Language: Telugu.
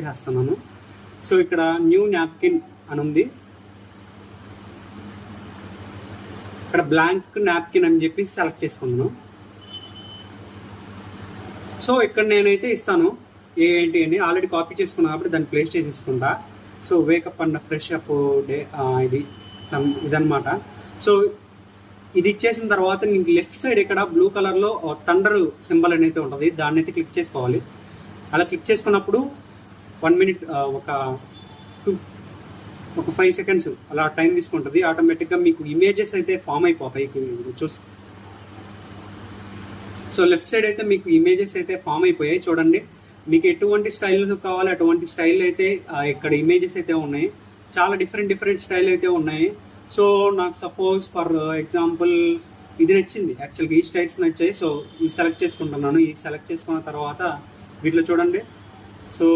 చేసేస్తున్నాను. సో ఇక్కడ న్యూ నాప్కిన్ అని ఉంది, ఇక్కడ బ్లాంక్ నాప్కిన్ అని చెప్పి సెలెక్ట్ చేసుకున్నాను. సో ఇక్కడ నేనైతే ఇస్తాను ఏంటి అని, ఆల్రెడీ కాపీ చేసుకున్నాను కాబట్టి దాన్ని ప్లేస్ చేసేసుకుంటా. So wake up and fresh up day ఇదనమాట. సో ఇది ఇచ్చేసిన తర్వాత నీకు లెఫ్ట్ సైడ్ ఇక్కడ బ్లూ కలర్లో థండర్ సింబల్ అనేది ఉంటుంది, దాన్ని అయితే క్లిక్ చేసుకోవాలి. అలా క్లిక్ చేసుకున్నప్పుడు 1 minute ఒక 5 seconds అలా టైం తీసుకుంటుంది. ఆటోమేటిక్గా మీకు ఇమేజెస్ అయితే ఫామ్ అయిపోతాయి చూసి. సో లెఫ్ట్ సైడ్ అయితే మీకు ఇమేజెస్ అయితే ఫామ్ అయిపోయాయి చూడండి. మీకు ఎటువంటి స్టైల్ కావాలి అటువంటి స్టైల్ అయితే ఇక్కడ ఇమేజెస్ అయితే ఉన్నాయి, చాలా డిఫరెంట్ స్టైల్ అయితే ఉన్నాయి. సో నాకు సపోజ్ ఫర్ ఎగ్జాంపుల్ ఇది నచ్చింది, యాక్చువల్గా ఈ స్టైల్స్ నచ్చాయి. సో ఈ సెలెక్ట్ చేసుకుంటున్నాను. ఈ సెలెక్ట్ చేసుకున్న తర్వాత వీటిలో చూడండి, సో